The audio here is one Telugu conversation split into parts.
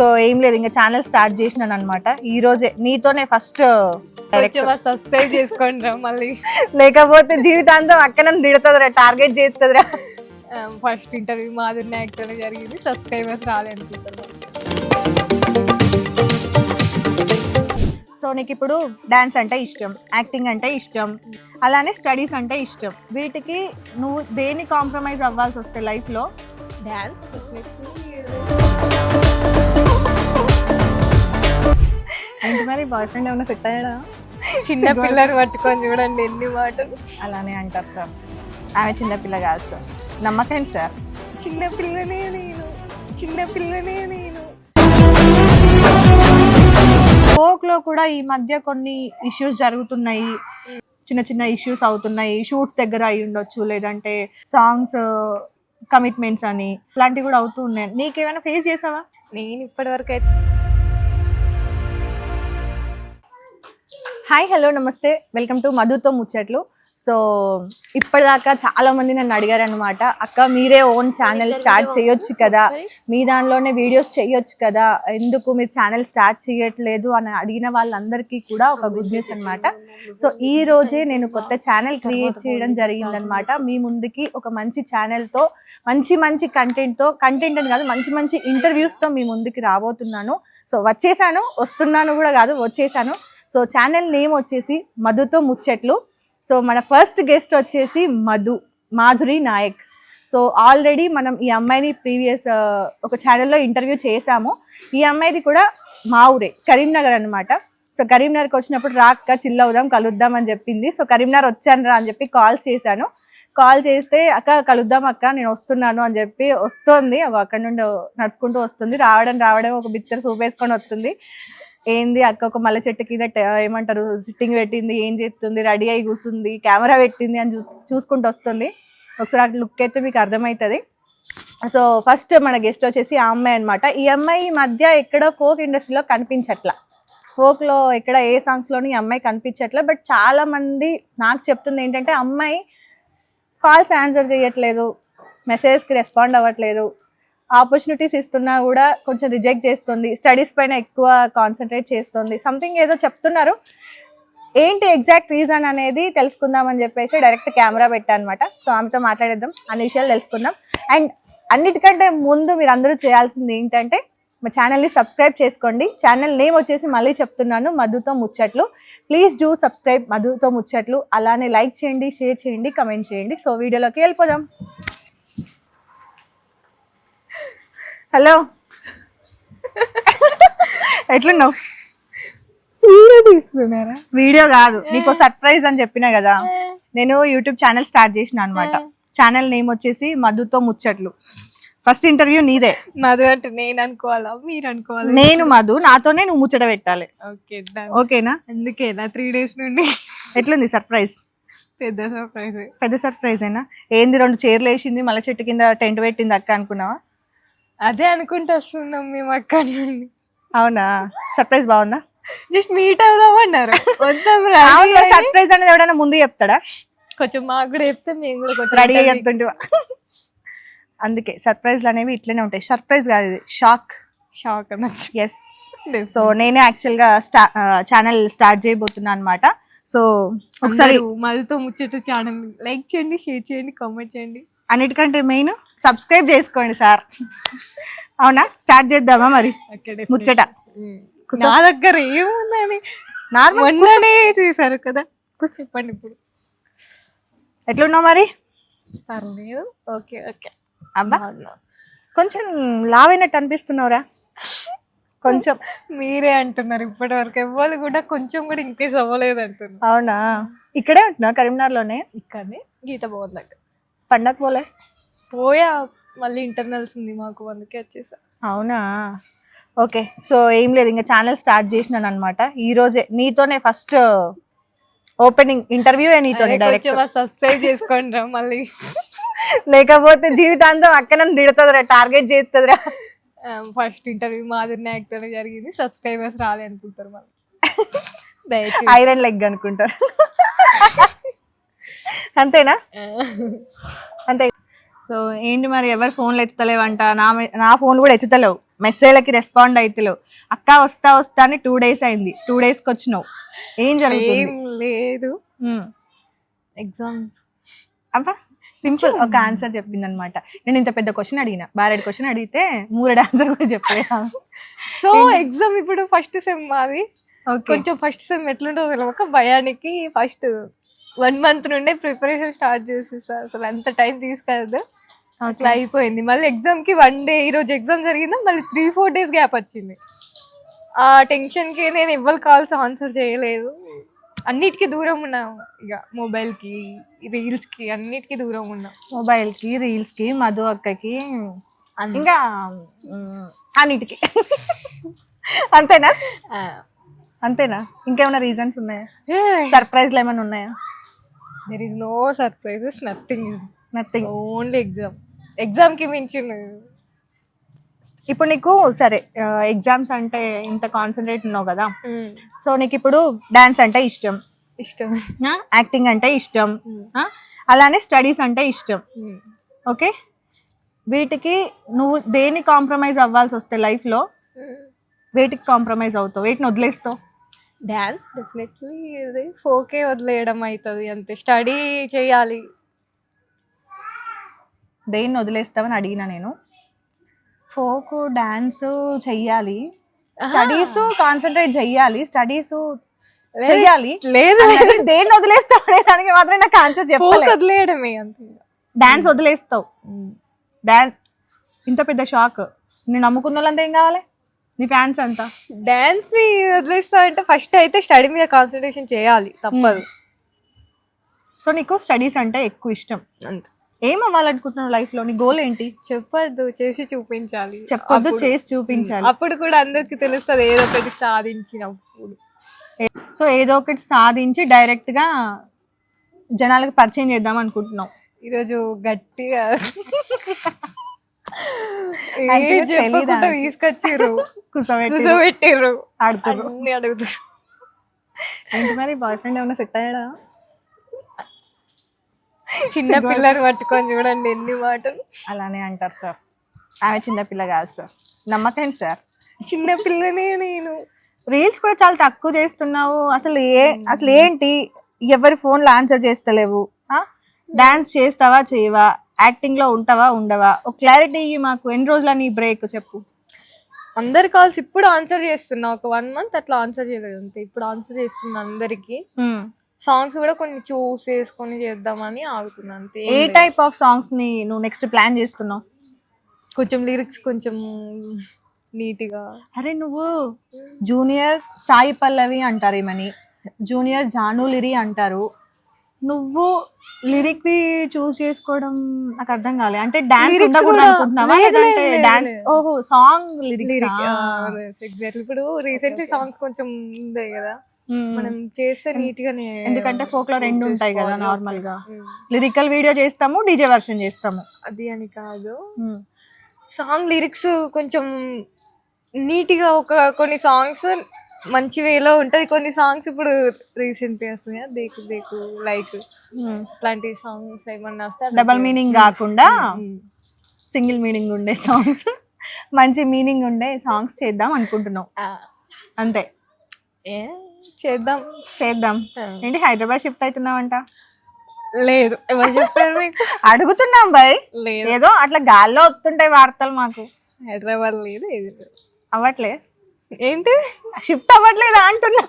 సో ఏం లేదు, ఇంకా ఛానల్ స్టార్ట్ చేసినాను అనమాట. ఈ రోజే నీతోనే ఫస్ట్ సబ్స్క్రైబ్ చేసుకోండి రా మళ్ళీ, లేకపోతే జీవితాంతం అక్కన తిడుతుందిరా, టార్గెట్ చేస్తుందిరా. ఫస్ట్ ఇంటర్వ్యూ మాధురి నాయక్తోనే జరిగింది, సబ్స్క్రైబర్స్ రాలనుకుంటారు. సో నీకు ఇప్పుడు డాన్స్ అంటే ఇష్టం, యాక్టింగ్ అంటే ఇష్టం, అలానే స్టడీస్ అంటే ఇష్టం. వీటికి నువ్వు దేని కాంప్రమైజ్ అవ్వాల్సి వస్తే లైఫ్లో? డాన్స్. ఏంటి మరి, బాయ్ ఫ్రెండ్ ఏమైనా సెట్ అయ్యాడా? చిన్న పిల్లలు పట్టుకొని చూడండి ఎన్ని మాటలు. అలానే అంటారు సార్. ఆమె చిన్నపిల్ల కాదు సార్, నమ్మకండి సార్. చిన్నపిల్లనే నేను, చిన్నపిల్లనే నేను. ఫోక్లో కూడా ఈ మధ్య కొన్ని ఇష్యూస్ జరుగుతున్నాయి, చిన్న చిన్న ఇష్యూస్ అవుతున్నాయి. షూట్స్ దగ్గర అయి ఉండొచ్చు, లేదంటే సాంగ్స్ కమిట్మెంట్స్ అని ఇలాంటివి కూడా అవుతూ ఉన్నాయి. నీకేమైనా ఫేస్ చేసావా? నేను ఇప్పటి వరకు అయితే. హాయ్, హలో, నమస్తే, వెల్కమ్ టు మధుతో ముచ్చట్లు. సో ఇప్పటిదాకా చాలా మంది నన్ను అడిగారు అనమాట, అక్క మీరే ఓన్ ఛానల్ స్టార్ట్ చేయొచ్చు కదా, మీ దానిలోనే వీడియోస్ చేయొచ్చు కదా, ఎందుకు మీరు ఛానల్ స్టార్ట్ చేయట్లేదు అని అడిగిన వాళ్ళందరికీ కూడా ఒక గుడ్ న్యూస్ అనమాట. సో ఈ రోజే నేను కొత్త ఛానల్ క్రియేట్ చేయడం జరిగిందనమాట. మీ ముందుకి ఒక మంచి ఛానల్తో, మంచి మంచి కంటెంట్ అని కాదు, మంచి మంచి ఇంటర్వ్యూస్తో మీ ముందుకి రాబోతున్నాను. సో వస్తున్నాను కూడా కాదు, వచ్చేసాను. సో ఛానల్ నేమ్ వచ్చేసి మధుతో ముచ్చట్లు. సో మన ఫస్ట్ గెస్ట్ వచ్చేసి మాధురి నాయక్. సో ఆల్రెడీ మనం ఈ అమ్మాయిని ప్రీవియస్ ఒక ఛానల్లో ఇంటర్వ్యూ చేశాము. ఈ అమ్మాయిది కూడా మా ఊరే, కరీంనగర్ అనమాట. సో కరీంనగర్కి వచ్చినప్పుడు రాక్క చిల్ అవుదాం, కలుద్దాం అని చెప్పింది. సో కరీంనగర్ వచ్చాను రా అని చెప్పి కాల్ చేశాను. కాల్ చేస్తే అక్క కలుద్దాం అక్క, నేను వస్తున్నాను అని చెప్పి వస్తుంది. అక్కడి నుండి నడుచుకుంటూ వస్తుంది. రావడం ఒక బిత్తర సూప్ వేసుకొని వస్తుంది. ఏంది అక్క ఒక మల్లె చెట్టు కింద ఏమంటారు సిట్టింగ్ పెట్టింది, ఏం చేస్తుంది, రెడీ అయి కూర్చుంది, కెమెరా పెట్టింది అని చూసుకుంటూ వస్తుంది. ఒకసారి అట్లా లుక్ అయితే మీకు అర్థమవుతుంది. సో ఫస్ట్ మన గెస్ట్ వచ్చేసి ఆ అమ్మాయి అనమాట. ఈ అమ్మాయి ఈ మధ్య ఎక్కడ ఫోక్ ఇండస్ట్రీలో కనిపించట్లా, ఫోక్లో ఎక్కడ ఏ సాంగ్స్లోని ఈ అమ్మాయి కనిపించట్లా. బట్ చాలా మంది నాకు చెప్తుంది ఏంటంటే, అమ్మాయి కాల్స్ ఆన్సర్ చేయట్లేదు, మెసేజ్కి రెస్పాండ్ అవ్వట్లేదు, ఆపర్చునిటీస్ ఇస్తున్నా కూడా కొంచెం రిజెక్ట్ చేస్తుంది, స్టడీస్ పైన ఎక్కువ కాన్సన్ట్రేట్ చేస్తుంది, సంథింగ్ ఏదో చెప్తున్నారు. ఏంటి ఎగ్జాక్ట్ రీజన్ అనేది తెలుసుకుందామని చెప్పేసి డైరెక్ట్ కెమెరా పెట్టా అనమాట. సో ఆమెతో మాట్లాడేద్దాం, అన్ని విషయాలు తెలుసుకుందాం. అండ్ అన్నిటికంటే ముందు మీరు అందరూ చేయాల్సింది ఏంటంటే, మా ఛానల్ని సబ్స్క్రైబ్ చేసుకోండి. ఛానల్ నేమ్ వచ్చేసి మళ్ళీ చెప్తున్నాను, మధుతో ముచ్చట్లు. ప్లీజ్ డూ సబ్స్క్రైబ్ మధుతో ముచ్చట్లు. అలానే లైక్ చేయండి, షేర్ చేయండి, కమెంట్ చేయండి. సో వీడియోలోకి వెళ్ళిపోదాం. హలో, ఎట్లున్నావు? వీడియో తీస్తున్నారా? వీడియో కాదు, నీకు సర్ప్రైజ్ అని చెప్పినా కదా. నేను యూట్యూబ్ ఛానల్ స్టార్ట్ చేసిన అనమాట. ఛానల్ నేమ్ వచ్చేసి మధుతో ముచ్చట్లు. ఫస్ట్ ఇంటర్వ్యూ నీదే. మధు అంటే నేను అనుకోవాలా, మీరు అనుకోవాలా? నేను మధు, నాతోనే నువ్వు ముచ్చట పెట్టాలి. ఓకేనా? అందుకేనా 3 days నుండి. ఎట్లుంది సర్ప్రైజ్? పెద్ద సర్ప్రైజ్ అయినా ఏంది, 2 చైర్లు వేసింది, మళ్ళీ చెట్టు కింద టెంట్ పెట్టింది అక్క అనుకున్నావా? అదే అనుకుంటూ వస్తున్నాం మేము అక్కడ నుండి. అవునా? సర్ప్రైజ్ బాగుందా? జస్ట్ మీట్ అవుదాం అన్నారు. సర్ప్రైజ్ అనేది ఎవడైనా ముందు చెప్తాడా? కొంచెం మాకు కూడా చెప్తే మేము కూడా కొంచెం రెడీ చెప్తుంటే. అందుకే సర్ప్రైజ్లు అనేవి ఇట్లనే ఉంటాయి. సర్ప్రైజ్ కాదు, ఇది షాక్ అనొచ్చు. ఎస్. సో నేనే యాక్చువల్గా ఛానల్ స్టార్ట్ చేయబోతున్నా అనమాట. సో ఒకసారి మధుతో ముచ్చట ఛానల్ లైక్ చేయండి, షేర్ చేయండి, కామెంట్ చేయండి. అన్నిటికంటే మెయిన్ సబ్స్క్రైబ్ చేసుకోండి సార్. అవునా? స్టార్ట్ చేద్దామా మరి ముచ్చట? నా దగ్గర ఏముందని మొన్ననే చేశారు కదా, చెప్పండి. ఇప్పుడు ఎట్లున్నావు మరి? పర్లేదు. ఓకే. అబ్బా, కొంచెం లావైనట్టు అనిపిస్తున్నావురా. కొంచెం మీరే అంటున్నారు, ఇప్పటి వరకు ఎవ్వరు కూడా కొంచెం కూడా ఇంక్రీజ్ అవ్వలేదు అంటున్నారు. అవునా? ఇక్కడే ఉంటున్నా, కరీంనగర్లోనే. ఇక్కడనే గీత బాగుంది దగ్గర. పండగ పోయా, మళ్ళీ ఇంటర్నల్స్ ఉంది మాకు, అందుకే వచ్చేసా. అవునా? ఓకే. సో ఏం లేదు, ఇంకా ఛానల్ స్టార్ట్ చేసినాను అనమాట. ఈ రోజే నీతోనే ఫస్ట్ ఓపెనింగ్ ఇంటర్వ్యూ. నీతోనే డైరెక్ట్ సబ్స్క్రైబ్ చేసుకోండి రా మళ్ళీ, లేకపోతే జీవితాంతం అక్కన తిడుతుందిరా, టార్గెట్ చేస్తుందిరా. ఫస్ట్ ఇంటర్వ్యూ మాధురి నాయక్తోనే జరిగింది, సబ్స్క్రైబర్స్ రాలనుకుంటారు మళ్ళీ. ఐరన్ లెగ్ అనుకుంటారు. అంతేనా? అంతే. సో ఏంటి మరి, ఎవరు ఫోన్లు ఎత్తుతలేవంట, నా ఫోన్ కూడా ఎత్తుతలేవు. మెసేజ్లకి రెస్పాండ్ అవుతలేవు. అక్క వస్తా వస్తా అని 2 days అయింది, 2 daysకి వచ్చినావు. ఏం జరుగుతుంది? ఏం లేదు, ఎగ్జామ్స్. అబ్బా సింపుల్ ఒక ఆన్సర్ చెప్పింది అనమాట. నేను ఇంత పెద్ద క్వశ్చన్ అడిగిన, బారెడ్ క్వశ్చన్ అడిగితే 3 ఆన్సర్ కూడా చెప్పలేదు. సో ఎగ్జామ్ ఇప్పుడు ఫస్ట్ సెమ్ మాది. కొంచెం ఫస్ట్ సెమ్ ఎట్లుంటుందో తెలియక భయానికి ఫస్ట్ 1 month నుండే ప్రిపరేషన్ స్టార్ట్ చేసేసారు. అసలు అంత టైం తీసుకోదు, అట్లా అయిపోయింది. మళ్ళీ ఎగ్జామ్ కి 1 day, ఈ రోజు ఎగ్జామ్ జరిగిందా, మళ్ళీ 3-4 days గ్యాప్ వచ్చింది. ఆ టెన్షన్ కి నేను ఎవ్వరు కాల్స్ ఆన్సర్ చేయలేదు. అన్నిటికీ దూరం ఉన్నాం, ఇక మొబైల్ కి, రీల్స్ కి, అన్నిటికీ దూరం ఉన్నాం. మొబైల్ కి, రీల్స్ కి, మధు అక్కకి, ఇంకా అన్నిటికి. అంతేనా? అంతేనా? ఇంకేమైనా రీజన్స్ ఉన్నాయా? సర్ప్రైజ్లు ఏమైనా ఉన్నాయా? There is no surprises, nothing, only exam కి మించి. ఇప్పుడు నీకు సరే ఎగ్జామ్స్ అంటే ఇంత కాన్సన్ట్రేట్ ఉన్నావు కదా, సో నీకు ఇప్పుడు డాన్స్ అంటే ఇష్టం, యాక్టింగ్ అంటే ఇష్టం, అలానే స్టడీస్ అంటే ఇష్టం. ఓకే, వీటికి నువ్వు దేని కాంప్రమైజ్ అవ్వాల్సి వస్తే లైఫ్లో వేటికి కాంప్రమైజ్ అవుతావు, వేటిని వదిలేస్తావు? డాన్స్ డెఫినెట్లీ, ఫోకే వదిలేయడం అవుతుంది అంతే. స్టడీ చేయాలి. దేన్ని వదిలేస్తావని అడిగినా నేను. ఫోక్ డాన్స్ చెయ్యాలి, స్టడీస్ కాన్సన్ట్రేట్ చెయ్యాలి, స్టడీస్ చెయ్యాలి. లేదు, దేన్ని వదిలేస్తావు అనే దానికి మాత్రం నాకు ఆన్సర్ చెప్పలేదు. వదిలేయడమే అంతే. డాన్స్ వదిలేస్తావు. డాన్స్ ఇంత పెద్ద షాక్. నేను నమ్ముకున్న వాళ్ళంతా ఏం కావాలి? నీ ఫ్యాన్స్ అంతా. డాన్స్ ని వదిలేస్తా అంటే ఫస్ట్ అయితే స్టడీ మీద కాన్సన్ట్రేషన్ చేయాలి, తప్పదు. సో నీకు స్టడీస్ అంటే ఎక్కువ ఇష్టం అంతే. ఏం అవ్వాలనుకుంటున్నావు లైఫ్ లో? నీ గోల్ ఏంటి? చెప్పొద్దు, చేసి చూపించాలి. చెప్పొద్దు, చేసి చూపించాలి. అప్పుడు కూడా అందరికి తెలుస్తుంది ఏదో ఒకటి సాధించినప్పుడు. సో ఏదో ఒకటి సాధించి డైరెక్ట్ గా జనాలకు పరిచయం చేద్దాం అనుకుంటున్నాం. ఈరోజు గట్టిగా తీసుకొచ్చిర్రు, కూర్చోబెట్టిర్రు, అన్ని అడుగుతారు. ఏంటి మరి బాయ్ ఫ్రెండ్ ఏమైనా సెట్ అయ్యాడా? చిన్న పిల్లని పట్టుకొని చూడండి ఎన్ని మాటలు. అలానే అంటారు సార్. ఆమె చిన్నపిల్ల కాదు సార్, నమ్మకండి సార్. చిన్న పిల్లనే నేను. రీల్స్ కూడా చాలా తక్కువ చేస్తున్నావు. అసలు ఏంటి, ఎవరి ఫోన్లో ఆన్సర్ చేస్తలేవు. డాన్స్ చేస్తావా చేయవా, యాక్టింగ్ లో ఉంటావా ఉండవా, ఒక క్లారిటీ ఇయ్యి మాకు. ఎన్ని రోజుల నీ బ్రేక్ చెప్పు. అందరి కాల్స్ ఇప్పుడు ఆన్సర్ చేస్తున్నా, ఒక 1 month అట్లా ఆన్సర్ చేయలేదు అంతే. ఇప్పుడు ఆన్సర్ చేస్తున్నా అందరికి. సాంగ్స్ కూడా కొన్ని చూస్ చేసుకొని చేద్దామని ఆగుతున్నా అంతే. ఏ టైప్ ఆఫ్ సాంగ్స్ ని నువ్వు నెక్స్ట్ ప్లాన్ చేస్తున్నావు? కొంచెం లిరిక్స్ కొంచెం నీట్గా. అరే నువ్వు జూనియర్ సాయి పల్లవి అంటారు, ఏమని జూనియర్ జానులిరి అంటారు. నువ్వు లిరిక్ ని చూస్ చేసుకోవడం నాకు అర్థం కాలే. అంటే డాన్స్ ఉండకూడదు అనుకుంటున్నావా? లేదంటే డాన్స్, ఓహో సాంగ్ లిరిక్. ఎగ్జాక్ట్లీ. ఇప్పుడు రీసెంట్లీ సాంగ్ కొంచెం ఉంది కదా, మనం చేస్తే నీట్ గానే. ఎందుకంటే ఫోక్ లో 2 ఉంటాయి కదా నార్మల్ గా. లిరికల్ వీడియో చేస్తాము, డీజే వర్షన్ చేస్తాము. అది అని కాదు, సాంగ్ లిరిక్స్ కొంచెం నీట్ గా. కొన్ని సాంగ్స్ మంచి వేలో ఉంటది, కొన్ని సాంగ్స్ ఇప్పుడు రీసెంట్ గా వస్తున్నాయి దేకు దేకు లైక్ ఇట్లాంటి సాంగ్స్ ఏమన్నా వస్తే డబల్ మీనింగ్ కాకుండా సింగిల్ మీనింగ్ ఉండే సాంగ్స్, మంచి మీనింగ్ ఉండే సాంగ్స్ చేద్దాం అనుకుంటున్నాం అంతే. చేద్దాం. ఏంటి హైదరాబాద్ షిఫ్ట్ అవుతున్నావంట? లేదు, ఎవరు చెప్పారు మీకు? అడుగుతున్నాం బాయ్. ఏదో అట్లా గాల్లో వస్తుంటాయి వార్తలు మాకు. హైదరాబాద్ లేదు, ఏది అవ్వట్లే. ఏంటి షిఫ్ట్ అవ్వట్లేదా అంటున్నా.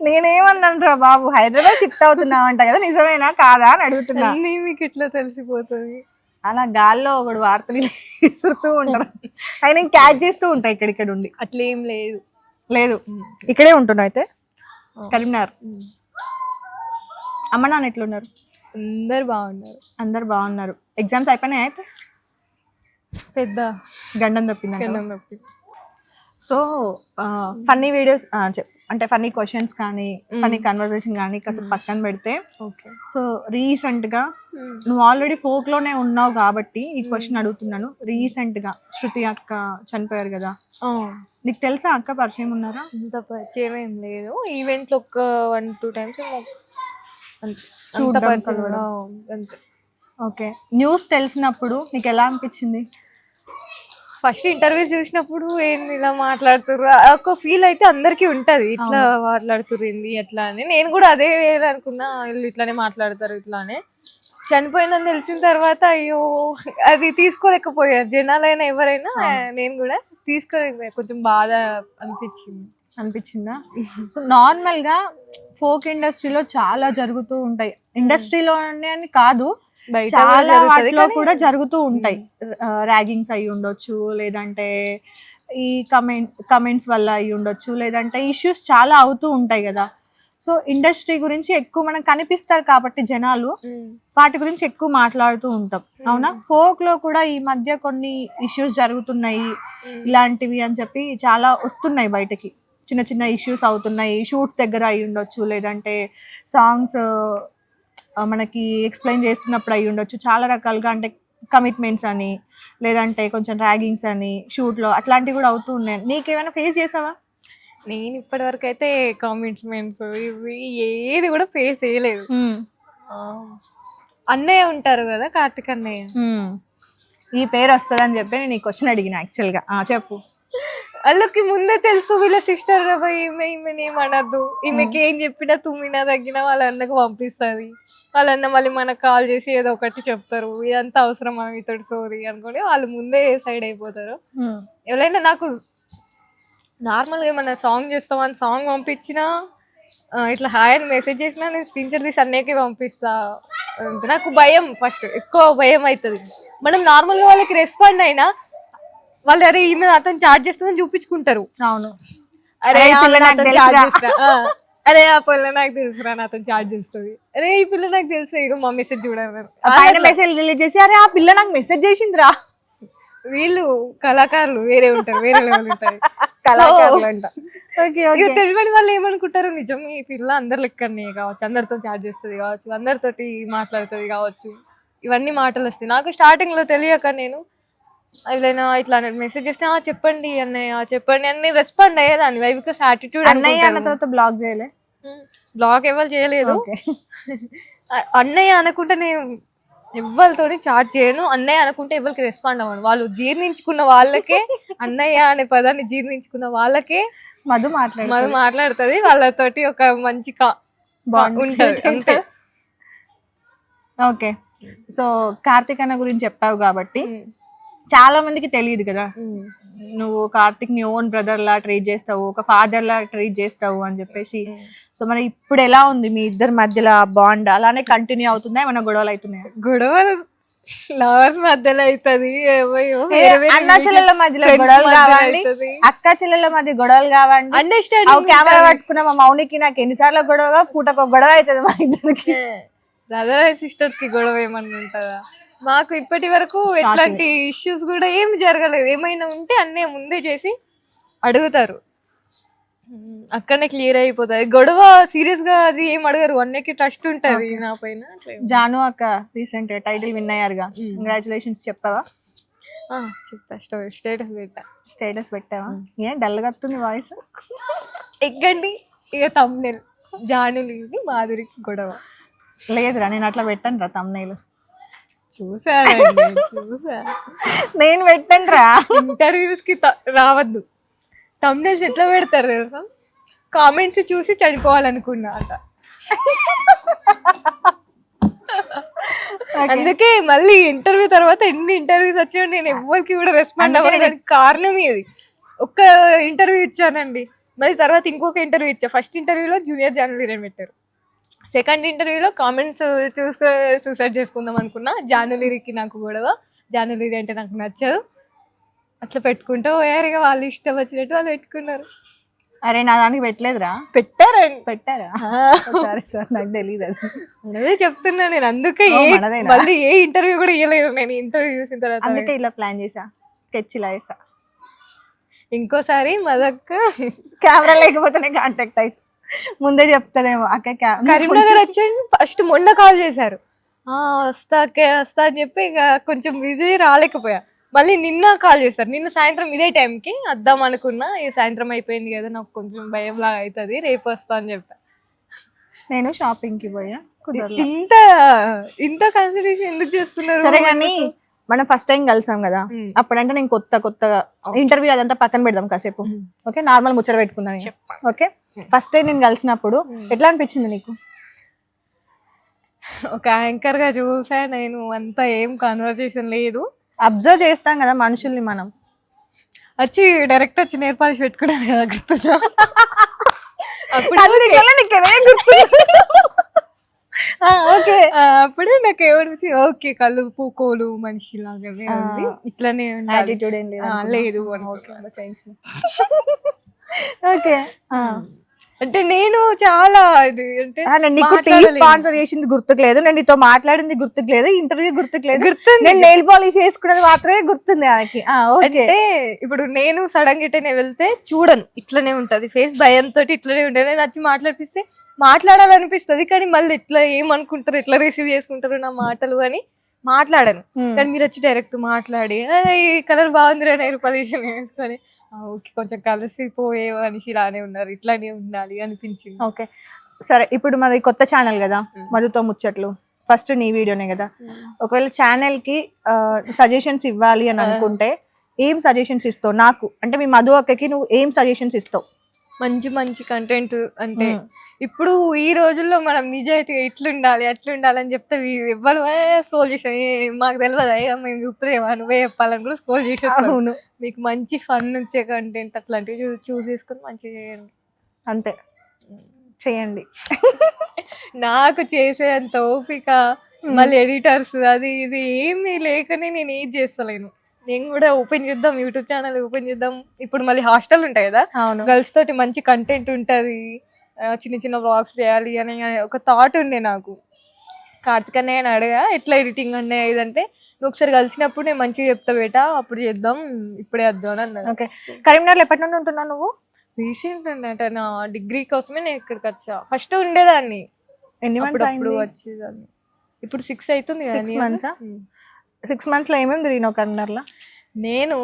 నేనేమన్నాను రా బాబు, హైదరాబాద్ షిఫ్ట్ అవుతున్నావంట కదా, నిజమేనా కాదా అని అడుగుతున్నా. మీకు ఇట్లా తెలిసిపోతుంది. అలా గాల్లో ఒకడు వార్తలు విసురుతూ ఉంటారు, ఆయన క్యాచ్ చేస్తూ ఉంటాయి ఇక్కడిక్కడ ఉండి. అట్లేం లేదు, ఇక్కడే ఉంటున్నా అయితే. కరీంనగర్. అమ్మ నాన్న ఎట్లున్నారు? అందరు బాగున్నారు. ఎగ్జామ్స్ అయిపోయినాయి అయితే? పెద్ద గండం తప్పింది. సో ఫన్నీ వీడియోస్ అంటే ఫన్నీ క్వశ్చన్స్ కానీ ఫన్నీ కన్వర్సేషన్ కానీ కాసేపు పక్కన పెడితే, సో రీసెంట్ గా నువ్వు ఆల్రెడీ ఫోక్ లోనే ఉన్నావు కాబట్టి ఈ క్వశ్చన్ అడుగుతున్నాను. రీసెంట్ గా శృతి అక్క చనిపోయారు కదా, నీకు తెలుసా అక్క పరిచయం ఉన్నారా? అంత పరిచయం ఏం లేదు, ఈవెంట్ లో ఒక 1-2 times అంతే. ఓకే, న్యూస్ తెలిసినప్పుడు నీకు ఎలా అనిపించింది? ఫస్ట్ ఇంటర్వ్యూస్ చూసినప్పుడు ఏంది ఇలా మాట్లాడుతుర్రు ఒక ఫీల్ అయితే అందరికి ఉంటది, ఇట్లా మాట్లాడుతుర్రు ఏంది ఎట్లా అని. నేను కూడా అదే అనుకున్నా, వీళ్ళు ఇట్లానే మాట్లాడతారు ఇట్లానే. చనిపోయిందని తెలిసిన తర్వాత అయ్యో అది తీసుకోలేకపోయారు జనాలైనా ఎవరైనా, నేను కూడా తీసుకోలేకపోయా. కొంచెం బాధ అనిపించిందా? సో నార్మల్ గా ఫోక్ ఇండస్ట్రీలో చాలా జరుగుతూ ఉంటాయి, ఇండస్ట్రీలోనే అని కాదు చాలా వాటిలో కూడా జరుగుతూ ఉంటాయి. ర్యాగింగ్స్ అయి ఉండొచ్చు, లేదంటే ఈ కమెంట్స్ వల్ల అయి ఉండొచ్చు, లేదంటే ఇష్యూస్ చాలా అవుతూ ఉంటాయి కదా. సో ఇండస్ట్రీ గురించి ఎక్కువ మనం కనిపిస్తారు కాబట్టి జనాలు వాటి గురించి ఎక్కువ మాట్లాడుతూ ఉంటాం, అవునా? ఫోక్ లో కూడా ఈ మధ్య కొన్ని ఇష్యూస్ జరుగుతున్నాయి ఇలాంటివి అని చెప్పి చాలా వస్తున్నాయి బయటకి. చిన్న చిన్న ఇష్యూస్ అవుతున్నాయి, షూట్స్ దగ్గర అయి ఉండొచ్చు, లేదంటే సాంగ్స్ మనకి ఎక్స్ప్లెయిన్ చేస్తున్నప్పుడు అయి ఉండొచ్చు. చాలా రకాలుగా, అంటే కమిట్మెంట్స్ అని, లేదంటే కొంచెం ర్యాగింగ్స్ అని షూట్లో అట్లాంటివి కూడా అవుతూ ఉన్నాయి. నీకేమైనా ఫేస్ చేసావా? నేను ఇప్పటి వరకు అయితే కామెంట్స్ ఇవి ఏది కూడా ఫేస్ చేయలేదు. అన్నయ్య ఉంటారు కదా, కార్తిక్ అన్నయ్య, ఈ పేరు వస్తుంది అని చెప్పి నేను ఈ క్వశ్చన్ అడిగిన యాక్చువల్గా. చెప్పు. వాళ్ళకి ముందే తెలుసు వీళ్ళ సిస్టర్ ఈమెని ఏమనద్దు, ఈమెకి ఏం చెప్పినా తుమ్మినా తగ్గినా వాళ్ళ అన్నకు పంపిస్తుంది, వాళ్ళ అన్న మళ్ళీ మనకు కాల్ చేసి ఏదో ఒకటి చెప్తారు, ఇదంతా అవసరమా ఇతడు సోది అనుకోని వాళ్ళు ముందే సైడ్ అయిపోతారు. ఎవరైనా నాకు నార్మల్గా ఏమన్నా సాంగ్ చేస్తామని సాంగ్ పంపించినా, ఇట్లా హాయ్ అని మెసేజ్ చేసినా నేను స్క్రీన్ షాట్ తీసి అన్నయ్యకి పంపిస్తా. నాకు భయం, ఫస్ట్ ఎక్కువ భయం అవుతుంది. మనం నార్మల్గా వాళ్ళకి రెస్పాండ్ అయినా వాళ్ళు అరే ఈమె అతను చార్జ్ చేస్తుందని చూపించుకుంటారు. అవును, అరే అరే ఆ పిల్ల నాకు తెలుసురా అతను చార్జ్ చేస్తుంది, అరే ఈ పిల్ల నాకు తెలుసు ఇక మా మెసేజ్ చూడాలి మెసేజ్ రిలీజ్ చేసి అరే ఆ పిల్ల నాకు మెసేజ్ చేసిందిరా. వీళ్ళు కళాకారులు వేరే ఉంటారు, వేరే లెవెల్ ఉంటారు. తెలియని వాళ్ళు ఏమనుకుంటారు, నిజం ఈ పిల్ల అందరి లెక్కనే కావచ్చు, అందరితో చాట్ చేస్తుంది కావచ్చు, అందరితోటి మాట్లాడుతుంది కావచ్చు, ఇవన్నీ మాటలు వస్తాయి. నాకు స్టార్టింగ్ లో తెలియక నేను ఎవరైనా ఇట్లా మెసేజ్ చేస్తే చెప్పండి అన్నయ్య చెప్పండి అని రెస్పాండ్ అయ్యేదాన్ని. Why because attitude. అన్నయ్య అన్న తర్వాత బ్లాక్ చేయలే? బ్లాక్ ఎవరు చేయలేదు. అన్నయ్య అనుకుంటే నేను ఎవరితోని చాట్ చేయను, అన్నయ్య అనుకుంటే ఎవరికి రెస్పాండ్ అవ్వను. వాళ్ళు జీర్ణించుకున్న వాళ్ళకే, అన్నయ్య అనే పదాన్ని జీర్ణించుకున్న వాళ్ళకే మధు మాట్లాడుతుంది, వాళ్ళతోటి ఒక మంచి బాండ్ ఉంటుంది అంతే. ఓకే, సో కార్తిక్ అన్న గురించి చెప్పావు కాబట్టి చాలా మందికి తెలియదు కదా, నువ్వు కార్తిక్ ని ఓన్ బ్రదర్ లా ట్రీట్ చేస్తావు, ఒక ఫాదర్ లా ట్రీట్ చేస్తావు అని చెప్పేసి. సో మరి ఇప్పుడు ఎలా ఉంది మీ ఇద్దరి మధ్యలో బాండ్? అలానే కంటిన్యూ అవుతుందా? ఏమైనా గొడవలు అవుతున్నాయా? గొడవలు లవర్స్ మధ్యలో అవుతుంది, అన్న చెల్లెల మధ్యలో గొడవలు కావండి, అక్క చెల్లెల మధ్య గొడవలు కావండి, అండర్స్టాండింగ్. కెమెరా పట్టుకున్న మా మౌనికి నాకు ఎన్నిసార్లు గొడవగా పూటకు ఒక గొడవ అవుతుంది మా ఇద్దరికి. బ్రదర్ అండ్ సిస్టర్స్ కి గొడవ ఏమన్నా ఉంటుందా? మాకు ఇప్పటి వరకు ఎట్లాంటి ఇష్యూస్ కూడా ఏమి జరగలేదు. ఏమైనా ఉంటే అన్నయ్య ముందే చేసి అడుగుతారు, అక్కడనే క్లియర్ అయిపోతుంది. గొడవ సీరియస్ గా అది ఏం అడగరు, అన్నయ్యకి ట్రస్ట్ ఉంటది నా పైన. జాను అక్క రీసెంట్ టైటిల్ విన్ అయ్యారుగా, కంగ్రాచులేషన్స్ చెప్పావా? చెప్తా, స్టేటస్ పెట్టావా? ఏం డల్ గా వస్తుంది వాయిస్? ఎక్కండి ఇక తమ్నెల్ జానులికి మాధురికి గొడవ లేదురా, నేను అట్లా పెట్టాను రా తమ్నెల్. చూసా నేను పెట్టాను రా. ఇంటర్వ్యూస్ కి రావద్దు, తమ్నెల్స్ ఎట్లా పెడతారు తెలుసా? కామెంట్స్ చూసి చనిపోవాలనుకున్నా అంట. అందుకే మళ్ళీ ఇంటర్వ్యూ తర్వాత ఎన్ని ఇంటర్వ్యూస్ వచ్చాయో నేను ఎవరికి కూడా రెస్పాండ్ అవ్వడానికి కారణం ఇది. ఒక్క ఇంటర్వ్యూ ఇచ్చానండి, మళ్ళీ తర్వాత ఇంకొక ఇంటర్వ్యూ ఇచ్చా. ఫస్ట్ ఇంటర్వ్యూలో జూనియర్ జానులీరి అని పెట్టారు, సెకండ్ ఇంటర్వ్యూలో కామెంట్స్ చూసుకో సూసైడ్ చేసుకుందాం అనుకున్నా. జానులీరికి నాకు గొడవ, జానులీరి అంటే నాకు నచ్చదు, అట్లా పెట్టుకుంటూ పోయారు. ఇక వాళ్ళు ఇష్టం వచ్చినట్టు వాళ్ళు పెట్టుకున్నారు. అరే నా దానికి పెట్టలేదురా? పెట్టారా? సరే సార్, నాకు తెలియదు అది. అదే చెప్తున్నా నేను, అందుకే మళ్ళీ ఏ ఇంటర్వ్యూ కూడా ఇవ్వలేదు నేను. ఇంటర్వ్యూ చూసిన తర్వాత అందుకే ఇలా ప్లాన్ చేసా, స్కెచ్ ఇలా వేసా. ఇంకోసారి మదక్క కెమెరా లేకపోతేనే కాంటాక్ట్ అయితే ముందే చెప్తాదేమో. అక్క కరీంనగర్ వచ్చాడు ఫస్ట్, మొన్న కాల్ చేశారు, వస్తా అని చెప్పి ఇక కొంచెం బిజీ రాలేకపోయా. మళ్ళీ నిన్న కాల్ చేశారు, నిన్న సాయంత్రం ఇదే టైంకి వద్దాం అనుకున్నా. ఈ సాయంత్రం అయిపోయింది కదా, నాకు కొంచెం భయం లాగా అవుతుంది, రేపు వస్తా అని చెప్పా. నేను షాపింగ్ కి పోయా. ఇంత కన్సిడరేషన్ ఎందుకు చేస్తున్నారు? సరే కానీ మనం ఫస్ట్ టైం కలిసాం కదా, అప్పుడంటే నేను కొత్తగా ఇంటర్వ్యూ అదంతా పక్కన పెడదాం కాసేపు. ఓకే, నార్మల్ ముచ్చట పెట్టుకుందాం. ఓకే, ఫస్ట్ టైం నేను కలిసినప్పుడు ఎట్లా అనిపించింది నీకు? ఒక యాంకర్ గా చూసా నేను, అంతా ఏం కన్వర్జేషన్ లేదు. అబ్జర్వ్ చేస్తాం కదా మనుషుల్ని మనం. వచ్చి డైరెక్ట్ వచ్చి నేర్పాలిసి పెట్టుకున్నాను కదా, గుర్తుందా? అప్పుడు ఓకే, అప్పుడే నాకు ఏమనిపించి ఓకే కళ్ళు పూకోలు మనిషి లాగానే ఉంది, ఇట్లానే యాటిట్యూడ్ ఏం లేదు. ఓకే, అంటే నేను చాలా ఇది అంటే నీకు టీ స్పాన్సర్ చేసింది గుర్తుకు లేదు, నేను నీతో మాట్లాడింది గుర్తుకు లేదు, ఇంటర్వ్యూ గుర్తుకు లేదు, నేను నెయిల్ పాలిష్ చేసుకున్నది మాత్రమే గుర్తుంది ఆమెకి. అంటే ఇప్పుడు నేను సడన్ గా ఇట్లనే వెళ్తే చూడను, ఇట్లనే ఉంటది ఫేస్, భయంతో ఇట్లనే ఉంటది. నేను వచ్చి మాట్లాడిపిస్తే మాట్లాడాలనిపిస్తుంది, కానీ మళ్ళీ ఇట్లా ఏమనుకుంటారు, ఎట్లా రిసీవ్ చేసుకుంటారు నా మాటలు అని మాట్లాడను. కానీ మీరు వచ్చి డైరెక్ట్ మాట్లాడి ఈ కలర్ బాగుంది నెయిల్ పాలిష్ వేసుకొని ఓకే కొంచెం కలిసిపోయే మనిషి ఇలానే ఉన్నారు, ఇట్లానే ఉండాలి అనిపించింది. ఓకే సరే, ఇప్పుడు మాది కొత్త ఛానల్ కదా మధుతో ముచ్చట్లు, ఫస్ట్ నీ వీడియోనే కదా. ఒకవేళ ఛానల్ కి సజెషన్స్ ఇవ్వాలి అని అనుకుంటే ఏం సజెషన్స్ ఇస్తావు నాకు? అంటే మీ మధు అక్కకి నువ్వు ఏం సజెషన్స్ ఇస్తావు? మంచి మంచి కంటెంట్, అంటే ఇప్పుడు ఈ రోజుల్లో మనం నిజాయితీగా ఇట్లుండాలి అట్లుండాలి అని చెప్తే ఎవ్వరు స్క్రోల్ చేసాం, మాకు తెలియదా మేము చూపులేమా నువ్వే చెప్పాలని కూడా స్క్రోల్ చేసేస్తాను. మీకు మంచి ఫన్ వచ్చే కంటెంట్ అట్లాంటివి చూస్ చేసుకొని మంచిగా చేయండి, అంతే చేయండి. నాకు చేసేంత ఓపిక మళ్ళీ ఎడిటర్స్ అది ఇది ఏమీ లేకనే నేను ఏది చేస్తలేను. నేను కూడా ఓపెన్ చేద్దాం, యూట్యూబ్ ఛానల్ ఓపెన్ చేద్దాం. ఇప్పుడు మళ్ళీ హాస్టల్ ఉంటాయి కదా, గర్ల్స్ తోటి మంచి కంటెంట్ ఉంటది, చిన్న చిన్న వ్లాగ్స్ చేయాలి అని ఒక థాట్ ఉండే నాకు. కార్తిక్ అన్నయ్య అని అడగా ఎట్లా ఎడిటింగ్ అన్నయ్య ఇదంటే, నువ్వు ఒకసారి కలిసినప్పుడు నేను మంచిగా చెప్తా బేటా, అప్పుడు చేద్దాం ఇప్పుడే వద్దాం అని అన్నది. ఓకే, కరీంనగర్లో ఎప్పటి నుండి ఉంటున్నావు నువ్వు? రీసెంట్ అంటే నా డిగ్రీ కోసమే నేను ఇక్కడికి వచ్చా. ఫస్ట్ ఉండేదాన్ని, ఎన్ని మంత్స్ అప్పుడు వచ్చేదాన్ని, ఇప్పుడు 6 అవుతుంది. 6 months? 6 months లో ఏమేమి తిరిగినావు కరీంనగర్లో? నేను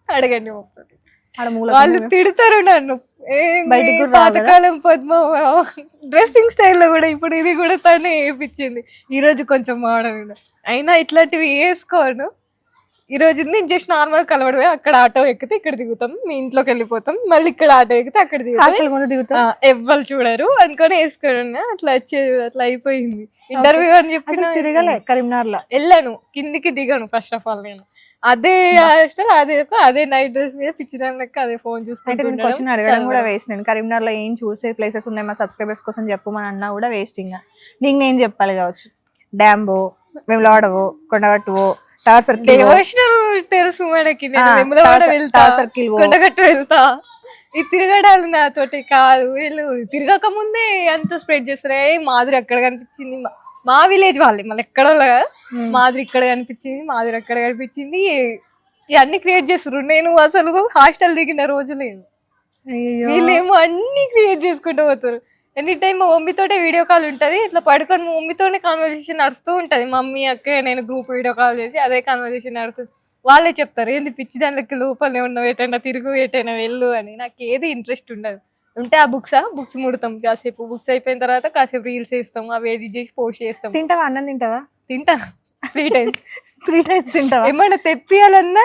అడగండి, వాళ్ళు తిడతారు నన్ను, పాతకాలం పద్మ డ్రెస్సింగ్ స్టైల్లో కూడా ఇప్పుడు ఇది కూడా తనే వేయించింది. ఈ రోజు కొంచెం మోడర్న్ అయినా ఇట్లాంటివి వేసుకోను. ఈ రోజు నేను జస్ట్ నార్మల్ కలవడమే, అక్కడ ఆటో ఎక్కితే ఇక్కడ దిగుతాం, మీ ఇంట్లోకి వెళ్ళిపోతాం, మళ్ళీ ఇక్కడ ఆటో ఎక్కితే అక్కడ దిగుతాం, ఎవ్వరు చూడరు అనుకొని వేసుకోను. అట్లా వచ్చేది, అట్లా అయిపోయింది. ఇంటర్వ్యూ అని చెప్పి తిరగలే కరీంనగర్లో, వెళ్ళాను, కిందికి దిగాను. ఫస్ట్ ఆఫ్ ఆల్ నేను అదే అదే నైట్ డ్రెస్ మీద పిచ్చిదాని లెక్క అదే ఫోన్ చూసుకుంటే క్వశ్చన్ అడగడం కూడా వేస్ట్. నేను కరీంనగర్లో ఏం చూసే ప్లేసెస్ ఉన్నాయి మా సబ్స్క్రైబర్స్ కోసం చెప్పమని అన్నా కూడా వేస్ట్. ఇంకా నీకు నేను చెప్పాలి కావచ్చు, డ్యాంబో, వెమ్లవాడవో, కొండగట్టువో, టవర్ సర్కిల్ తెలుసు మనకి. నేను వెమ్లవాడ వెళ్తా, కొండగట్టు వెళ్తా. ఈ తిరగడాలు నాతోటి కాదు. వీళ్ళు తిరగక ముందే అంత స్ప్రెడ్ చేస్తారు. మాధురి అక్కడ కనిపించింది, మా విలేజ్ వాళ్ళే, మళ్ళీ ఎక్కడ మాధురి ఇక్కడ కనిపించింది, మాధురి అక్కడ కనిపించింది, ఇవన్నీ క్రియేట్ చేస్తారు. నేను అసలు హాస్టల్ దిగిన రోజు లేదు. వీళ్ళేమో అన్ని క్రియేట్ చేసుకుంటూ పోతారు. ఎనీ టైం మా మమ్మీతోటే వీడియో కాల్ ఉంటుంది, ఇట్లా పడుకొని మా మమ్మీతోనే కాన్వర్సేషన్ నడుస్తూ ఉంటుంది. మమ్మీ అక్క నేను గ్రూప్ వీడియో కాల్ చేసి అదే కాన్వర్సేషన్ నడుస్తుంది. వాళ్ళే చెప్తారు ఏంది పిచ్చి దానికి లోపలనే ఉన్నావు, ఎటైనా తిరుగు, ఎటైనా వెళ్ళు అని. నాకు ఏది ఇంట్రెస్ట్ ఉండదు. ఉంటే ఆ బుక్స్ ముడతాం కాసేపు, బుక్స్ అయిపోయిన తర్వాత కాసేపు రీల్స్ చేస్తాం, అవి ఎడిట్ చేసి పోస్ట్ చేస్తాం. తింటావా? అన్నం తింటావా? తింటా, 3 times. 3 times తింటావా? ఏమైనా తెప్పియాలన్నా,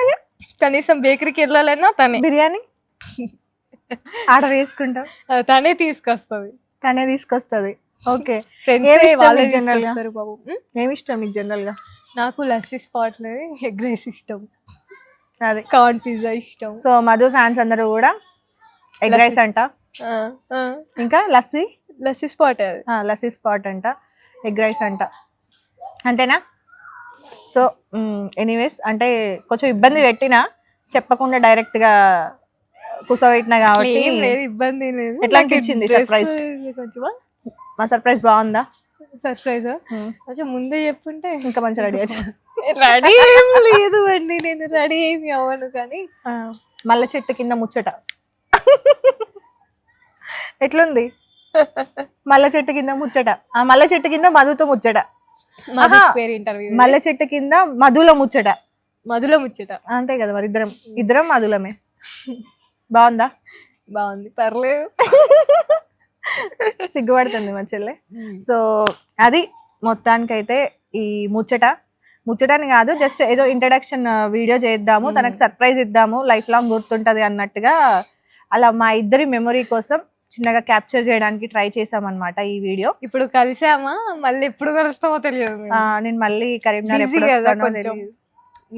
కనీసం బేకరీకి వెళ్ళాలన్నా తనే, బిర్యానీ ఆర్డర్ చేసుకుంటాం, తనే తీసుకొస్తుంది. ఓకే, ఫ్రెండ్స్ జనరల్ గా బాబు. ఏమి ఇష్టం మీకు జనరల్ గా? నాకు లస్సీ స్పాట్ లో ఎగ్ రైస్ ఇష్టం, అదే కార్న్ పిజ్జా ఇష్టం. సో మధు ఫ్యాన్స్ అందరూ కూడా ఎగ్ రైస్ అంట, ఇంకా లస్సీ స్పాట్ అంట, ఎగ్ రైస్ అంట, అంతేనా? సో ఎనీవేస్, అంటే కొంచెం ఇబ్బంది పెట్టినా, చెప్పకుండా డైరెక్ట్ గా కూర్చోబెట్టినా కాబట్టి ఇబ్బంది లేదు. ఎట్లా అనిపించింది సర్ప్రైజ్? మా సర్ప్రైజ్ బాగుందా? సర్ప్రైజ్ కొంచెం ముందే చెప్పుంటే ఇంకా మంచిగా రెడీ వచ్చి. రెడీ ఏం లేదు అండి, నేను రెడీ ఏమి అవ్వను. కానీ మల్ల చెట్టు కింద ముచ్చట ఎట్లుంది? మల్ల చెట్టు కింద ముచ్చట, ఆ మల్ల చెట్టు కింద మధుతో ముచ్చట, మల్ల చెట్టు కింద మధులో ముచ్చట, అంతే కదా మరి. ఇద్దరం మధులమే. బాగుందా? బాగుంది, పర్లేదు. సిగ్గుపడుతుంది మా చెల్లె. సో అది మొత్తానికైతే ఈ ముచ్చటని కాదు, జస్ట్ ఏదో ఇంట్రడక్షన్ వీడియో చేద్దాము, తనకు సర్ప్రైజ్ ఇద్దాము, లైఫ్ లాంగ్ గుర్తుంటది అన్నట్టుగా అలా మా ఇద్దరి మెమొరీ కోసం చిన్నగా క్యాప్చర్ చేయడానికి ట్రై చేసామన్నమాట ఈ వీడియో. ఇప్పుడు కలిసామా, మళ్ళీ ఎప్పుడు కలుస్తామో తెలియదు. నేను మళ్ళీ కరీంనగర్ Busy ఎప్పుడు కదా వస్తానో కొంచెం. తెలియదు.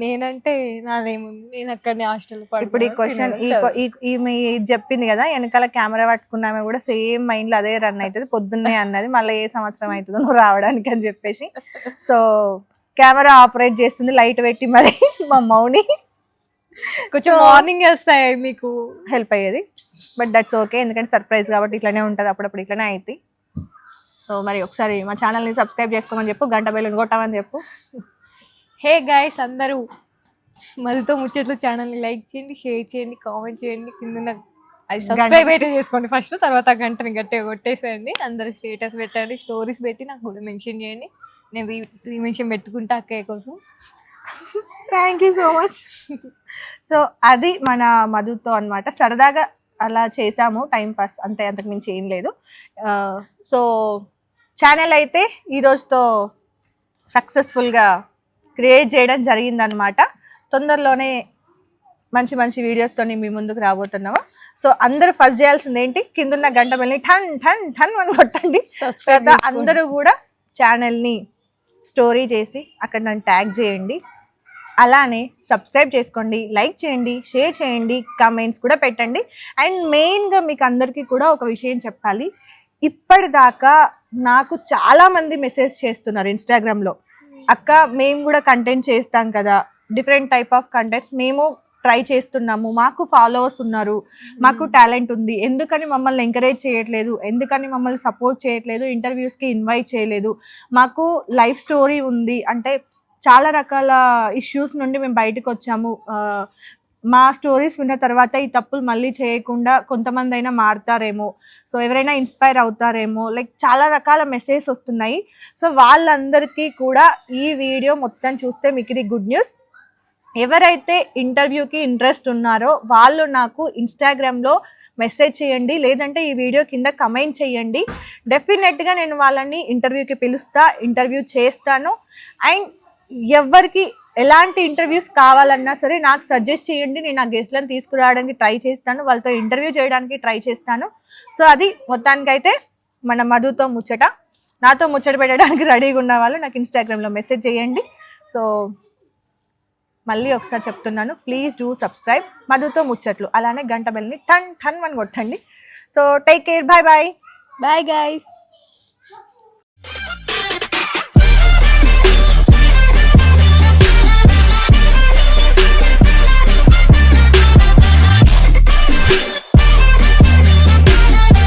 నేనంటే నాదేముంది, నేను అక్కడనే హాస్టల్ ఇప్పుడు ఈ క్వశ్చన్ ఈమె చెప్పింది కదా, వెనకాల కెమెరా పట్టుకున్నామే కూడా సేమ్ మైండ్ లో అదే రన్ అవుతుంది. పొద్దున్నే అన్నది మళ్ళీ ఏ సంవత్సరం అవుతుందో నువ్వు రావడానికి అని చెప్పేసి. సో కెమెరా ఆపరేట్ చేస్తుంది లైట్ పెట్టి మరి మా మౌని. కొంచెం మార్నింగ్ వస్తాయి మీకు హెల్ప్ అయ్యేది, బట్ దట్స్ ఓకే, ఎందుకంటే సర్ప్రైజ్ కాబట్టి ఇట్లానే ఉంటుంది, అప్పుడప్పుడు ఇట్లానే అవుతాయి. సో మరి ఒకసారి మా ఛానల్ని సబ్స్క్రైబ్ చేసుకోమని చెప్పు, గంట బెల్లుని కొట్టామని చెప్పు. హే గైస్, అందరూ మధుతో ముచ్చట్లు ఛానల్ని లైక్ చేయండి, షేర్ చేయండి, కామెంట్ చేయండి, కింద అది సబ్స్క్రైబ్ అయితే చేసుకోండి ఫస్ట్, తర్వాత గంటని గట్టిగా కొట్టేసేయండి. అందరూ స్టేటస్ పెట్టండి, స్టోరీస్ పెట్టి నాకు కూడా మెన్షన్ చేయండి, నేను రీమెన్షన్ పెట్టుకుంటా అక్కయ్య కోసం. Thank you so much. So అది మన మధుతో అన్నమాట, సరదాగా అలా చేసాము, టైం పాస్ అంతే, అంతకు మించి ఏం లేదు. సో ఛానల్ అయితే ఈరోజుతో సక్సెస్ఫుల్గా క్రియేట్ చేయడం జరిగిందనమాట. తొందరలోనే మంచి మంచి వీడియోస్తో మీ ముందుకు రాబోతున్నాము. సో అందరూ ఫస్ట్ చేయాల్సింది ఏంటి, కిందున్న గంట బెల్ని టన్ టన్ టన్ అని కొట్టండి. తర్వాత అందరూ కూడా ఛానల్ని స్టోరీ చేసి అక్కడ నన్ను ట్యాగ్ చేయండి, అలానే సబ్స్క్రైబ్ చేసుకోండి, లైక్ చేయండి, షేర్ చేయండి, కామెంట్స్ కూడా పెట్టండి. అండ్ మెయిన్గా మీకు అందరికీ కూడా ఒక విషయం చెప్పాలి, ఇప్పటిదాకా నాకు చాలామంది మెసేజ్ చేస్తున్నారు ఇన్స్టాగ్రామ్లో, అక్క మేము కూడా కంటెంట్ చేస్తాం కదా, డిఫరెంట్ టైప్ ఆఫ్ కంటెంట్స్ మేము ట్రై చేస్తున్నాము, మాకు ఫాలోవర్స్ ఉన్నారు, మాకు టాలెంట్ ఉంది, ఎందుకని మమ్మల్ని ఎంకరేజ్ చేయట్లేదు, ఎందుకని మమ్మల్ని సపోర్ట్ చేయట్లేదు, ఇంటర్వ్యూస్కి ఇన్వైట్ చేయలేదు, మాకు లైఫ్ స్టోరీ ఉంది, అంటే చాలా రకాల ఇష్యూస్ నుండి మేము బయటకు వచ్చాము, మా స్టోరీస్ విన్న తర్వాత ఈ తప్పులు మళ్ళీ చేయకుండా కొంతమంది అయినా మారుతారేమో, సో ఎవరైనా ఇన్స్పైర్ అవుతారేమో, లైక్ చాలా రకాల మెసేజ్ వస్తున్నాయి. సో వాళ్ళందరికీ కూడా ఈ వీడియో మొత్తం చూస్తే మీకు ఇది గుడ్ న్యూస్. ఎవరైతే ఇంటర్వ్యూకి ఇంట్రెస్ట్ ఉన్నారో వాళ్ళు నాకు ఇన్స్టాగ్రామ్లో మెసేజ్ చేయండి, లేదంటే ఈ వీడియో కింద కమెంట్ చేయండి. డెఫినెట్గా నేను వాళ్ళని ఇంటర్వ్యూకి పిలుస్తా, ఇంటర్వ్యూ చేస్తాను. అండ్ ఎవరికి ఎలాంటి ఇంటర్వ్యూస్ కావాలన్నా సరే నాకు సజెస్ట్ చేయండి, నేను ఆ గెస్ట్లను తీసుకురావడానికి ట్రై చేస్తాను, వాళ్ళతో ఇంటర్వ్యూ చేయడానికి ట్రై చేస్తాను. సో అది మొత్తానికైతే మన మధుతో ముచ్చట. నాతో ముచ్చట పెట్టడానికి రెడీగా ఉన్న వాళ్ళు నాకు ఇన్స్టాగ్రామ్లో మెసేజ్ చేయండి. సో మళ్ళీ ఒకసారి చెప్తున్నాను, ప్లీజ్ డూ సబ్స్క్రైబ్ మధుతో ముచ్చట్లు, అలానే గంట బెల్ని టన్ టన్ అని కొట్టండి. So take care, bye bye. Bye guys.